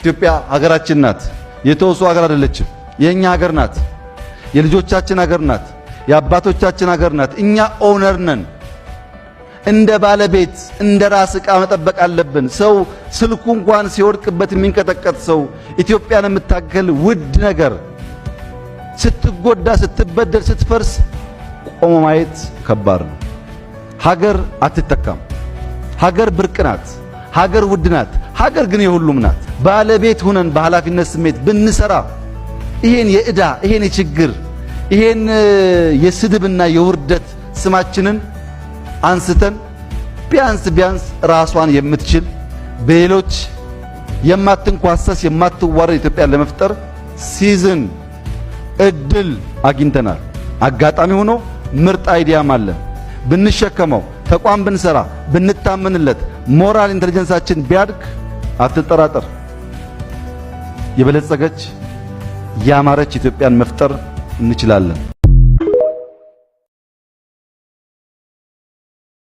ኢትዮጵያ ሀገራችን ናት። የተወሱ ሀገር አይደለችም። የኛ ሀገር ናት። የልጆቻችን ሀገር ናት። የአባቶቻችን ሀገር ናት። እኛ ኦነር ነን። እንደ ባለቤት እንደ ራስ ዕቃ መጠበቅ አለብን። ሰው ስልኩ እንኳን ሲወድቅበት የሚንቀጠቀጥ ሰው ኢትዮጵያን የምታገል ውድ ነገር ስትጎዳ፣ ስትበደል፣ ስትፈርስ ቆሞ ማየት ከባድ ነው። ሀገር አትተካም። ሀገር ብርቅ ናት። ሀገር ውድ ናት። ሀገር ግን የሁሉም ናት። ባለቤት ሆነን በኃላፊነት ስሜት ብንሰራ ይሄን የዕዳ ይሄን የችግር ይሄን የስድብና የውርደት ስማችንን አንስተን ቢያንስ ራሷን የምትችል በሌሎች የማትንኳሰስ የማትዋረድ ኢትዮጵያን ለመፍጠር ሲዝን እድል አግኝተናል። አጋጣሚ ሆኖ ምርጥ አይዲያም አለ። ብንሸከመው ተቋም ብንሰራ ብንታመንለት ሞራል ኢንተለጀንሳችን ቢያድግ አትጠራጠር፣ የበለጸገች ያማረች ኢትዮጵያን መፍጠር እንችላለን።